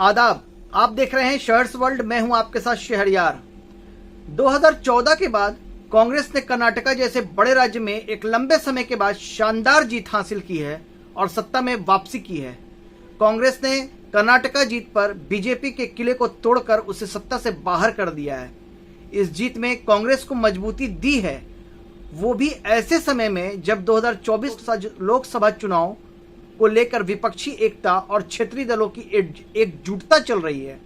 आदाब, आप देख रहे हैं शहर्स वर्ल्ड। मैं हूं आपके साथ शहरयार। 2014 के बाद कांग्रेस ने कर्नाटका जैसे बड़े राज्य में एक लंबे समय के बाद शानदार जीत हासिल की है और सत्ता में वापसी की है। कांग्रेस ने कर्नाटका जीत पर बीजेपी के किले को तोड़कर उसे सत्ता से बाहर कर दिया है। इस जीत में कांग्रेस को मजबूती दी है, वो भी ऐसे समय में जब 2024 लोकसभा चुनाव को लेकर विपक्षी एकता और क्षेत्रीय दलों की एकजुटता चल रही है।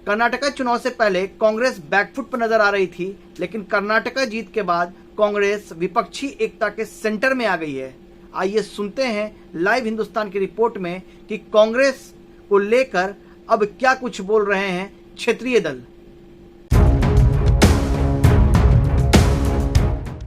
कर्नाटका चुनाव से पहले कांग्रेस बैकफुट पर नजर आ रही थी, लेकिन कर्नाटका जीत के बाद कांग्रेस विपक्षी एकता के सेंटर में आ गई है। आइए सुनते हैं लाइव हिंदुस्तान की रिपोर्ट में कि कांग्रेस को लेकर अब क्या कुछ बोल रहे हैं क्षेत्रीय दल।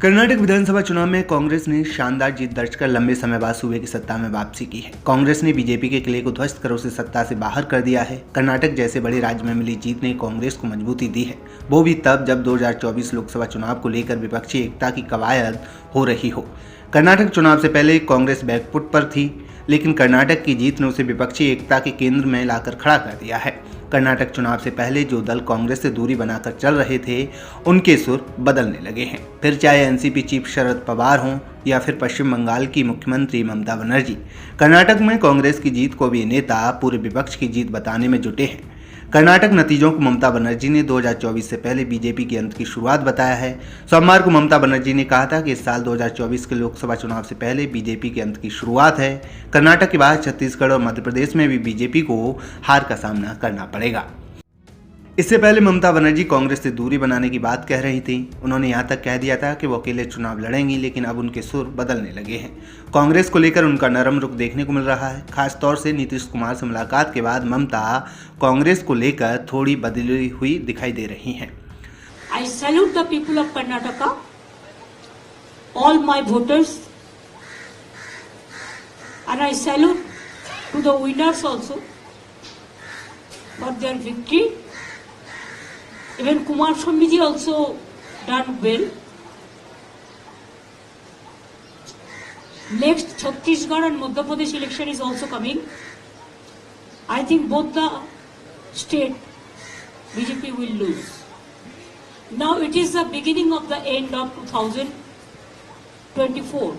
कर्नाटक विधानसभा चुनाव में कांग्रेस ने शानदार जीत दर्ज कर लंबे समय बाद सूबे की सत्ता में वापसी की है। कांग्रेस ने बीजेपी के किले को ध्वस्त कर उसे सत्ता से बाहर कर दिया है। कर्नाटक जैसे बड़े राज्य में मिली जीत ने कांग्रेस को मजबूती दी है, वो भी तब जब 2024 लोकसभा चुनाव को लेकर विपक्षी एकता की कवायद हो रही हो। कर्नाटक चुनाव से पहले कांग्रेस बैकफुट पर थी, लेकिन कर्नाटक की जीत ने उसे विपक्षी एकता के केंद्र में लाकर खड़ा कर दिया है। कर्नाटक चुनाव से पहले जो दल कांग्रेस से दूरी बनाकर चल रहे थे, उनके सुर बदलने लगे हैं। फिर चाहे एनसीपी चीफ शरद पवार हों या फिर पश्चिम बंगाल की मुख्यमंत्री ममता बनर्जी, कर्नाटक में कांग्रेस की जीत को भी नेता पूरे विपक्ष की जीत बताने में जुटे हैं। कर्नाटक नतीजों को ममता बनर्जी ने 2024 से पहले बीजेपी के अंत की शुरुआत बताया है। सोमवार को ममता बनर्जी ने कहा था कि इस साल 2024 के लोकसभा चुनाव से पहले बीजेपी के अंत की शुरुआत है। कर्नाटक के बाद छत्तीसगढ़ और मध्य प्रदेश में भी बीजेपी को हार का सामना करना पड़ेगा। इससे पहले ममता बनर्जी कांग्रेस से दूरी बनाने की बात कह रही थी। उन्होंने यहां तक कह दिया था कि वो अकेले चुनाव लड़ेंगी, लेकिन अब उनके सुर बदलने लगे हैं। कांग्रेस को लेकर उनका नरम रुख देखने को मिल रहा है। खासतौर से नीतीश कुमार से मुलाकात के बाद ममता कांग्रेस को लेकर थोड़ी बदली हुई दिखाई दे रही हैं। I salute the people of Karnataka, all my voters, and I salute to the winners also for their victory. Even Kumar Swamiji also done well. Next Chhattisgarh and Madhya Pradesh election is also coming. I think both the state BJP will lose. Now it is the beginning of the end of 2024.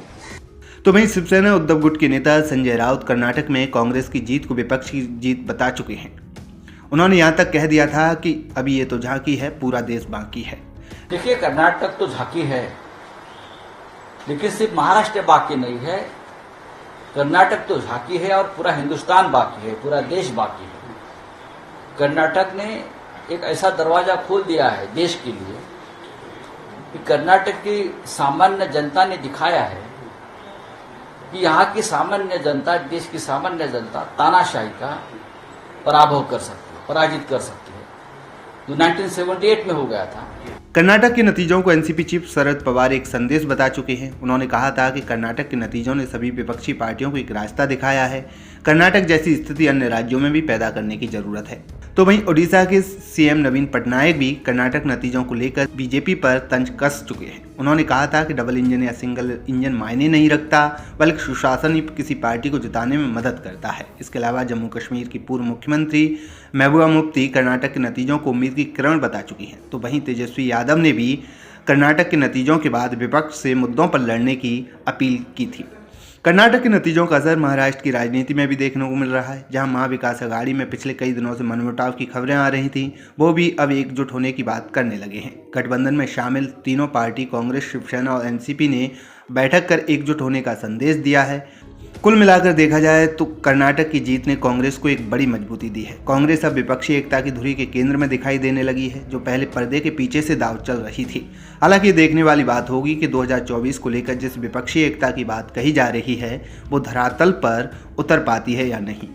तो वहीं शिवसेना उद्धव गुट के नेता संजय राउत कर्नाटक में कांग्रेस की जीत को विपक्ष की जीत बता चुके हैं। उन्होंने यहां तक कह दिया था कि अभी ये तो झांकी है, पूरा देश बाकी है। देखिए, कर्नाटक तो झांकी है, लेकिन सिर्फ महाराष्ट्र बाकी नहीं है। कर्नाटक तो झांकी है और पूरा हिंदुस्तान बाकी है, पूरा देश बाकी है। कर्नाटक ने एक ऐसा दरवाजा खोल दिया है देश के लिए कि कर्नाटक की सामान्य जनता ने दिखाया है कि यहाँ की सामान्य जनता, देश की सामान्य जनता तानाशाही का पराभव कर सकती है, पराजित कर सकती है, जो 1978 में हो गया था। कर्नाटक के नतीजों को एनसीपी चीफ शरद पवार एक संदेश बता चुके हैं। उन्होंने कहा था कि कर्नाटक के नतीजों ने सभी विपक्षी पार्टियों को एक रास्ता दिखाया है। कर्नाटक जैसी स्थिति अन्य राज्यों में भी पैदा करने की जरूरत है। तो वहीं ओडिशा के सीएम नवीन पटनायक भी कर्नाटक नतीजों को लेकर बीजेपी पर तंज कस चुके हैं। उन्होंने कहा था कि डबल इंजन या सिंगल इंजन मायने नहीं रखता, बल्कि सुशासन ही किसी पार्टी को जिताने में मदद करता है। इसके अलावा जम्मू कश्मीर की पूर्व मुख्यमंत्री महबूबा मुफ्ती कर्नाटक के नतीजों को उम्मीद की किरण बता चुकी हैं। तो वहीं तेजस्वी यादव ने भी कर्नाटक के नतीजों के बाद विपक्ष से मुद्दों पर लड़ने की अपील की थी। कर्नाटक के नतीजों का असर महाराष्ट्र की राजनीति में भी देखने को मिल रहा है, जहां महाविकास अघाड़ी में पिछले कई दिनों से मनमुटाव की खबरें आ रही थीं, वो भी अब एकजुट होने की बात करने लगे हैं। गठबंधन में शामिल तीनों पार्टी कांग्रेस, शिवसेना और एनसीपी ने बैठक कर एकजुट होने का संदेश दिया है। कुल मिलाकर देखा जाए तो कर्नाटक की जीत ने कांग्रेस को एक बड़ी मजबूती दी है। कांग्रेस अब विपक्षी एकता की धुरी के केंद्र में दिखाई देने लगी है, जो पहले पर्दे के पीछे से दांव चल रही थी। हालांकि देखने वाली बात होगी कि 2024 को लेकर जिस विपक्षी एकता की बात कही जा रही है, वो धरातल पर उतर पाती है या नहीं।